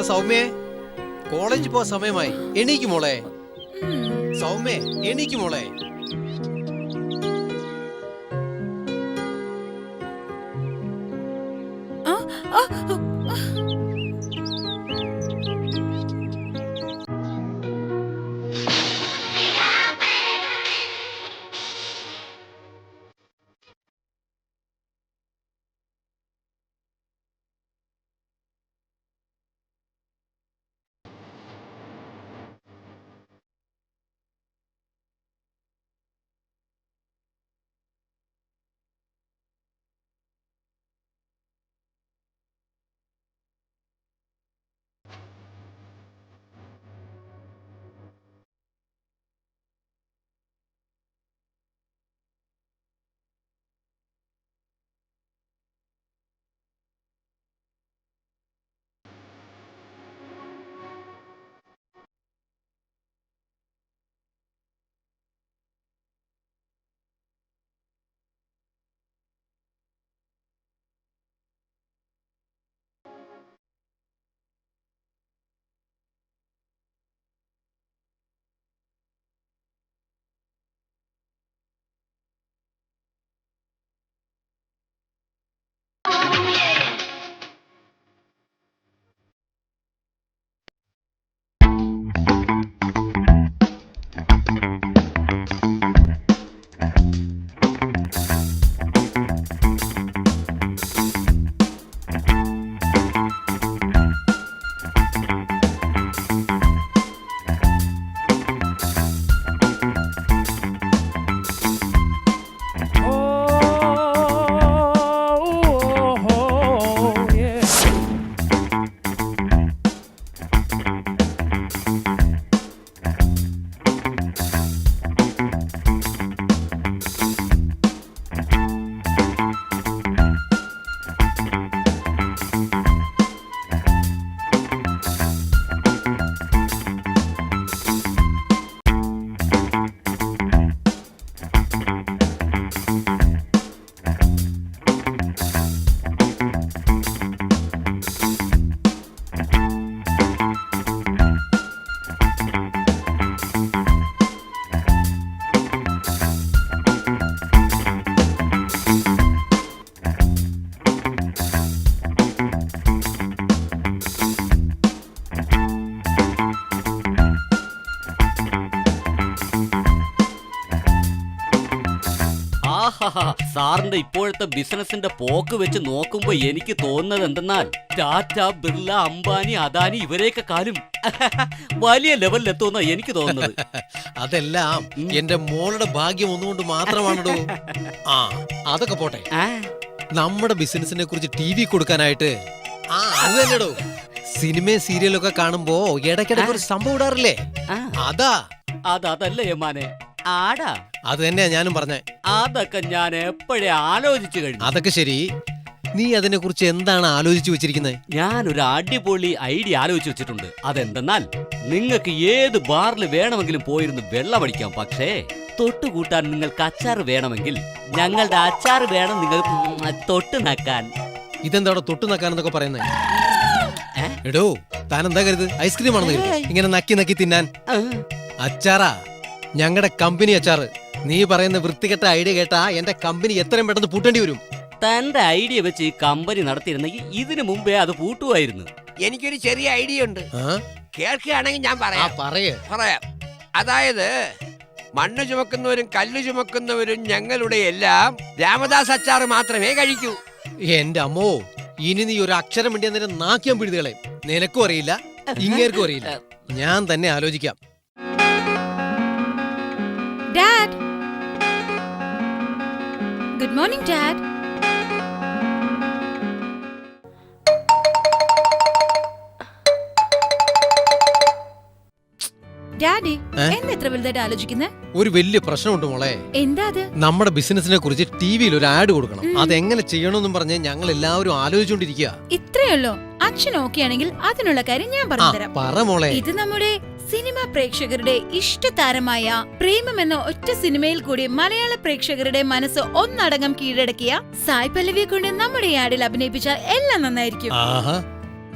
മോളെ സൗമ്യേ, കോളേജിൽ പോവാൻ സമയമായി. എണീക്ക് മോളെ. സൗമ്യേ, എണീക്ക് മോളെ. സാറിന്റെ ഇപ്പോഴത്തെ ബിസിനസിന്റെ പോക്ക് വെച്ച് നോക്കുമ്പോ എനിക്ക് തോന്നുന്നത് എന്തെന്നാൽ ടാറ്റ, ബിർള, അംബാനി, അദാനി ഇവരെയൊക്കെ കാലും വലിയ ലെവലിലെത്തുമെന്നാ എനിക്ക് തോന്നുന്നത്. അതെല്ലാം എന്റെ മോളുടെ ഭാഗ്യം ഒന്നുകൊണ്ട് മാത്രമാണോ? ആ, അതൊക്കെ പോട്ടെ. നമ്മുടെ ബിസിനസിനെ കുറിച്ച് TV കൊടുക്കാനായിട്ട് അത് തന്നെടോ. സിനിമയും സീരിയലൊക്കെ കാണുമ്പോ ഇടയ്ക്കിടയ്ക്ക് ഒരു സംഭവം ഇടാറില്ലേ? അതല്ല യമാനെ, ആടാ. അത് തന്നെയാ ഞാനും പറഞ്ഞേ. അതൊക്കെ ഞാൻ എപ്പോഴേ ആലോചിച്ചു കഴിഞ്ഞു. അതൊക്കെ ശരി, നീ അതിനെ കുറിച്ച് എന്താണ് ആലോചിച്ചു വെച്ചിരിക്കുന്നത്? ഞാനൊരു അടിപൊളി ഐഡിയ ആലോചിച്ചു വെച്ചിട്ടുണ്ട്. അതെന്തെന്നാൽ, നിങ്ങൾക്ക് ഏത് ബാറിൽ വേണമെങ്കിലും പോയിരുന്ന് വെള്ളമടിക്കാം. പക്ഷേ തൊട്ടുകൂട്ടാൻ നിങ്ങൾക്ക് അച്ചാർ വേണമെങ്കിൽ ഞങ്ങളുടെ അച്ചാർ വേണം നിങ്ങൾ തൊട്ട് നക്കാൻ. ഇതെന്താ തൊട്ട് നക്കാനെന്നൊക്കെ പറയുന്നത്? എടോ, താൻ എന്താ കരുത് ഐസ്ക്രീം ആണെന്ന് കരുത് ഇങ്ങനെ നക്കി നക്കി തിന്നാൻ? അച്ചാറാ, ഞങ്ങളുടെ കമ്പനി അച്ചാറ്. നീ പറയുന്ന വൃത്തികെട്ട ഐഡിയ കേട്ടാ എന്റെ കമ്പനി എത്രയും പെട്ടെന്ന് പൂട്ടേണ്ടി വരും. തന്റെ ഐഡിയ വെച്ച് ഈ കമ്പനി നടത്തിയിരുന്നെങ്കിൽ ഇതിനു മുമ്പേ അത് പൂട്ടുമായിരുന്നു. എനിക്കൊരു ചെറിയ ഐഡിയ ഉണ്ട്, കേൾക്കുകയാണെങ്കിൽ ഞാൻ പറയാം. അതായത് മണ്ണ് ചുമക്കുന്നവരും കല്ല് ചുമക്കുന്നവരും ഞങ്ങളുടെ എല്ലാം രാമദാസ് അച്ചാർ മാത്രമേ കഴിക്കൂ. എന്റെ അമ്മോ, ഇനി നീ ഒരു അക്ഷരം വേണ്ടി അന്നേരം നാക്കിയാൻ പിഴുതുകളെ. നിനക്കും അറിയില്ല, ഇങ്ങേർക്കും അറിയില്ല. ഞാൻ തന്നെ ആലോചിക്കാം. Dad. Good morning, Dad. Daddy, എന്താ ഇത്ര വലുതായിട്ട് ആലോചിക്കുന്നത്? ഒരു വലിയ പ്രശ്നമുണ്ട് മോളെ. എന്താ അത്? നമ്മുടെ ബിസിനസിനെ കുറിച്ച് ടിവിയിൽ ഒരു ആഡ് കൊടുക്കണം. അതെങ്ങനെ ചെയ്യണമെന്നും പറഞ്ഞ് ഞങ്ങൾ എല്ലാവരും ആലോചിച്ചുകൊണ്ടിരിക്കുക. ഇത്രയുള്ളോ? അച്ഛൻ ഓക്കെ ആണെങ്കിൽ അതിനുള്ള കാര്യം ഞാൻ പറഞ്ഞുതരാം. പറ മോളെ. ഇത് നമ്മുടെ സിനിമ പ്രേക്ഷകരുടെ ഇഷ്ടതാരമായ പ്രേമം എന്ന ഒറ്റ സിനിമയിൽ കൂടി മലയാള പ്രേക്ഷകരുടെ മനസ്സ് ഒന്നടങ്കം കീഴടക്കിയ സായ് പല്ലവിയെ കൊണ്ട് നമ്മുടെ ആഡിൽ അഭിനയിപ്പിച്ചാൽ എല്ലാം നന്നായിരിക്കും.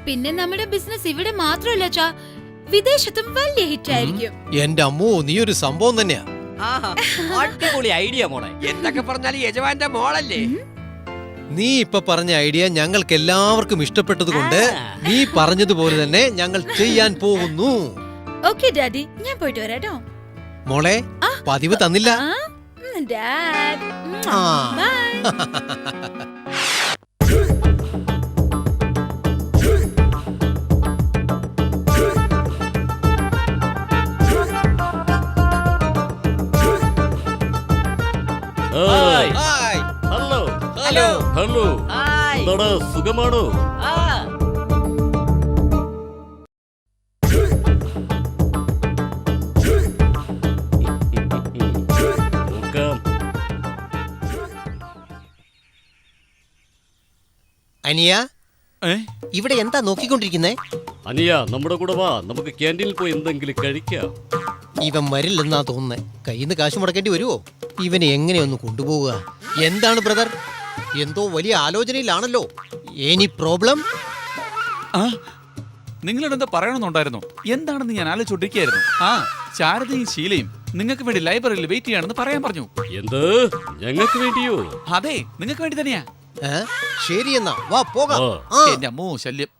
പിന്നെ നമ്മുടെ ബിസിനസ് ഇവിടെ മാത്രമല്ല അച്ഛാ, വിദേശത്തും വലിയ ഹിറ്റ് ആയിരിക്കും. എന്റെ അമ്മോ, നീ ഒരു സംഭവം തന്നെയാ. അടിപൊളി ഐഡിയ മോളെ. എന്തൊക്കെ പറഞ്ഞാലും യജമാന്റെ മോളല്ലേ. നീ ഇപ്പൊ പറഞ്ഞ ഐഡിയ ഞങ്ങൾക്ക് എല്ലാവർക്കും ഇഷ്ടപ്പെട്ടത് കൊണ്ട് നീ പറഞ്ഞതുപോലെ തന്നെ ഞങ്ങൾ ചെയ്യാൻ പോകുന്നു. ഓക്കേ ഡാഡി, ഞാൻ പോയിട്ട് വരാട്ടോ. മോളെ, പതിവ് തന്നില്ല. ഡാഡ്, ആ. Bye. Hi. Hi. Hello. Hello. Hello. Hi. എന്താടാ, സുഖമാണോ? നോക്കാം. അനിയ, ഇവിടെ എന്താ നോക്കിക്കൊണ്ടിരിക്കുന്നേ? അനിയ, നമ്മുടെ കൂടെ വാ, നമുക്ക് ക്യാൻറ്റീനിൽ പോയി എന്തെങ്കിലും കഴിക്കാം. ഇവൻ വരില്ലെന്നാ തോന്നുന്നേ. കയ്യിന്ന് കാശ് മുടക്കേണ്ടി വരുവോ? ഇവനെ എങ്ങനെയൊന്ന് കൊണ്ടുപോവുക? എന്താണ് ബ്രദർ, എന്തോ വലിയ ആലോചനയിലാണല്ലോ. Any problem? നിങ്ങളോട് എന്താ പറയണമെന്നുണ്ടായിരുന്നു? എന്താണെന്ന് ഞാൻ ആലോചിച്ചോണ്ടിരിക്കുകയായിരുന്നു. ശാരദയും ശീലയും നിങ്ങൾക്ക് വേണ്ടി ലൈബ്രറിയിൽ വെയിറ്റ് ചെയ്യാണെന്ന് പറയാൻ പറഞ്ഞു. എന്ത്? ഞങ്ങൾക്ക് വേണ്ടിയോ? അതെ, നിങ്ങൾക്ക് വേണ്ടി തന്നെയാ. ശരി എന്നാ വാ പോകാം. എന്റെ അമ്മോ ശല്യം.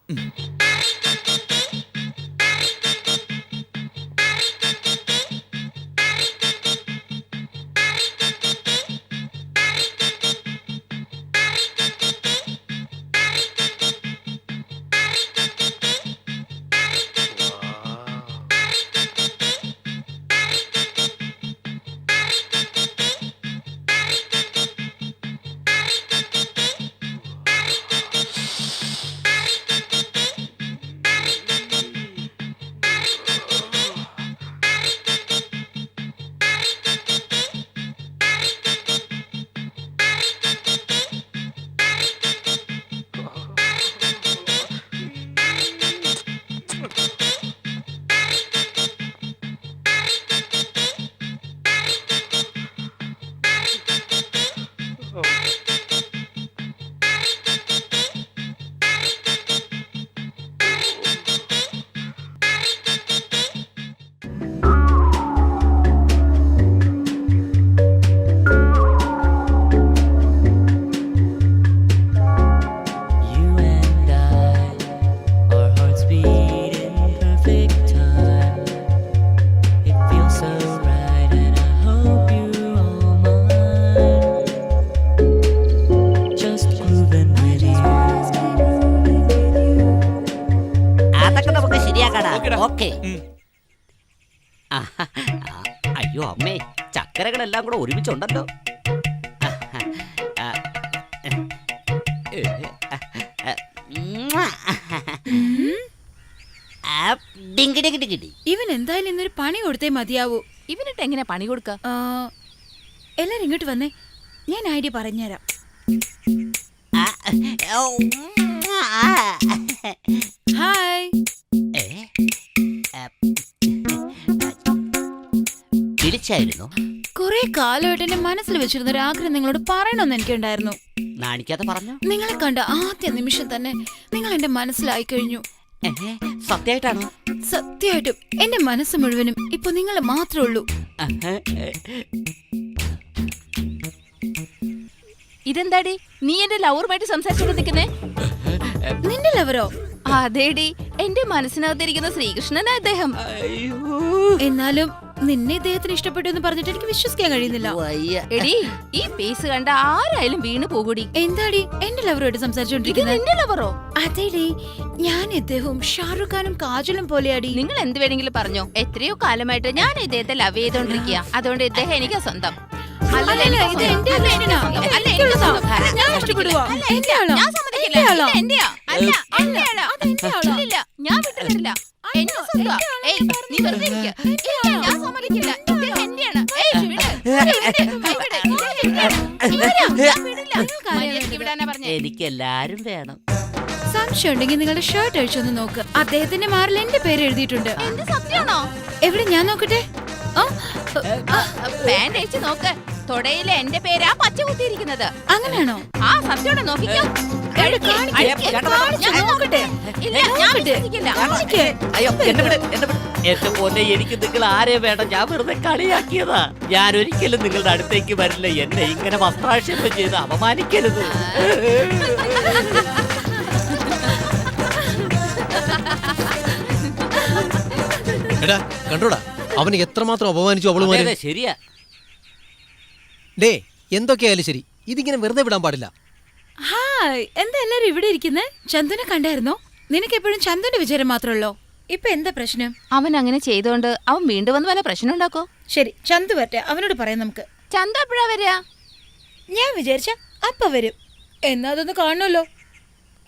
അയ്യോ അമ്മേ, ചക്കരകളെല്ലാം കൂടെ ഒരുമിച്ചുണ്ടല്ലോ. ഇവൻ എന്തായാലും ഇന്നൊരു പണി കൊടുത്തേ മതിയാവൂ. ഇവനിട്ട് എങ്ങനെ പണി കൊടുക്ക? എല്ലാരും ഇങ്ങോട്ട് വന്നേ, ഞാൻ ഐഡിയ പറഞ്ഞുതരാം. ഹായ്. പിടിച്ചായിരുന്നു. കുറെ കാലമായിട്ട് എന്റെ മനസ്സിൽ വെച്ചിരുന്ന ഒരു ആഗ്രഹം നിങ്ങളോട് പറയണമെന്ന് എനിക്കുണ്ടായിരുന്നു. നാണിക്കാതെ പറഞ്ഞു. നിങ്ങളെ കണ്ട ആദ്യ നിമിഷം തന്നെ നിങ്ങൾ എന്റെ മനസ്സിലായി കഴിഞ്ഞു. സത്യമായിട്ടാണോ? സത്യമായിട്ടും എന്റെ മനസ്സ് മുഴുവനും ഇപ്പൊ നിങ്ങൾ മാത്രമേ ഉള്ളൂ. ഇതെന്താടി നീ എന്റെ ലവറുമായിട്ട് സംസാരിച്ചോണ്ട് നിൽക്കുന്നേ? നിന്റെ ലവറോ? അതേടി, എന്റെ മനസ്സിനകത്തിരിക്കുന്ന ശ്രീകൃഷ്ണനാ അദ്ദേഹം. എന്നാലും നിന്നെ ഇദ്ദേഹത്തിന് ഇഷ്ടപ്പെട്ടു എന്ന് പറഞ്ഞിട്ട് എനിക്ക് വിശ്വസിക്കാൻ കഴിയുന്നില്ല. എടി, ഈ പേസ് കണ്ട ആരായാലും വീണ് പോകൂടി. എന്താടി എന്റെ ലവറോട് സംസാരിച്ചോണ്ടിരിക്കുന്നത്? നിന്റെ ലവറോ? അതേടി, ഞാൻ ഇദ്ദേഹവും ഷാറുഖ് ഖാനും കാജലും പോലെയാടി. നിങ്ങൾ എന്ത് വേണമെങ്കിലും പറഞ്ഞോ, എത്രയോ കാലമായിട്ട് ഞാൻ ഇദ്ദേഹത്തെ ലവ് ചെയ്തോണ്ടിരിക്കുക. അതുകൊണ്ട് ഇദ്ദേഹം എനിക്ക് സ്വന്തം. ഞാൻ വിട്ടുതരില്ല. നീ വെറുതെ ഞാൻ സമ്മതിക്കില്ല. എനിക്ക് എല്ലാരും വേണം. സംശയം ഉണ്ടെങ്കിൽ നിങ്ങളുടെ ഷർട്ട് അഴിച്ചൊന്ന് നോക്ക്. അദ്ദേഹത്തിന്റെ മാറിൽ എന്റെ പേര് എഴുതിയിട്ടുണ്ട്. സത്യമാണോ? എവിടെ, ഞാൻ നോക്കട്ടെ. പാന്റ് അഴിച്ച് നോക്ക്. തൊടയിലെ എന്റെ പേരാ പച്ച കുത്തിയിരിക്കുന്നത്. അങ്ങനെയാണോ? ആ സത്യോടെ നോക്കിക്കോ. എവിടെ കാണിക്ക്? കാണിച്ച് നോക്കട്ടെ. ഇല്ല, ഞാൻ വിശ്വസിക്കില്ല. കാണിക്ക്. അയ്യോ എന്നെ വിട്, എന്നെ വിട്. എന്റെ പൊന്നെ, എനിക്ക് നിങ്ങൾ ആരെ വേണം? ഞാൻ വെറുതെ കളിയാക്കിയതാ. ഞാൻ ഒരിക്കലും നിങ്ങളുടെ അടുത്തേക്ക് വരില്ല. എന്നെ ഇങ്ങനെ വസ്ത്രാക്ഷേപം ചെയ്ത് അപമാനിക്കരുത്. എടാ കണ്ടോടാ, അവന് എത്രമാത്രം അപമാനിച്ചു അതെ, അവളുമാര്. അതെ, ശരിയാ. ഡേ എന്തൊക്കെയായാലും ശരി, ഇതിങ്ങനെ വെറുതെ വിടാൻ പാടില്ല. ഹായ്, എന്താ എല്ലാരും ഇവിടെ ഇരിക്കുന്നേ? ചന്ദുനെ കണ്ടായിരുന്നോ? നിനക്ക് എപ്പോഴും ചന്ദുന്റെ വിചാരം മാത്രമല്ലോ. ഇപ്പൊ എന്താ പ്രശ്നം? അവൻ അങ്ങനെ ചെയ്തോണ്ട് അവൻ വീണ്ടും വന്ന് വല്ല പ്രശ്നം ഉണ്ടാക്കോ? ശരി, ചന്തു വരട്ടെ, അവനോട് പറയാം നമുക്ക്. ചന്ത എപ്പോഴാ വരിക? ഞാൻ വിചാരിച്ച അപ്പ വരും. എന്നാ അതൊന്ന് കാണണല്ലോ.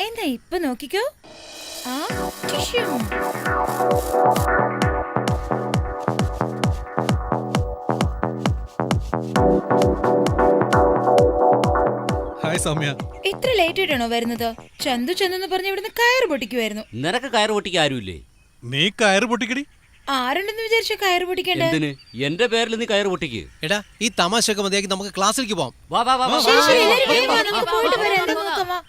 എന്താ ഇപ്പൊ നോക്കിക്കോ. ആ ടിഷ്യൂ. ഹായ് സൗമ്യ. ഇത്ര ലേറ്റ് ആയിട്ടാണോ വരുന്നത്? ചന്തു ചന്തെന്ന് പറഞ്ഞ് ഇവിടുന്ന് കയറ് പൊട്ടിക്കുമായിരുന്നു. നിനക്ക് കയറ് പൊട്ടിക്കാൻ ആരുമില്ലേ? നീ കയറ് പൊട്ടിക്കടി. ആരുണ്ടെന്ന് വിചാരിച്ച കയറ് പൊട്ടിക്കണ്ടേ? എന്തിന്? എന്റെ പേരിൽ നീ കയറ് പൊട്ടിക്ക്. എടാ ഈ തമാശയൊക്കെ മതിയാക്കി നമുക്ക് ക്ലാസ്സിലേക്ക് പോവാം. വാ വാ വാ വാ, ശരി, വാ. ശരി, എല്ലാവരും വേഗം വാ, നമുക്ക് പോയിട്ട് വരാം. നമുക്ക് നോക്കാം, വാ.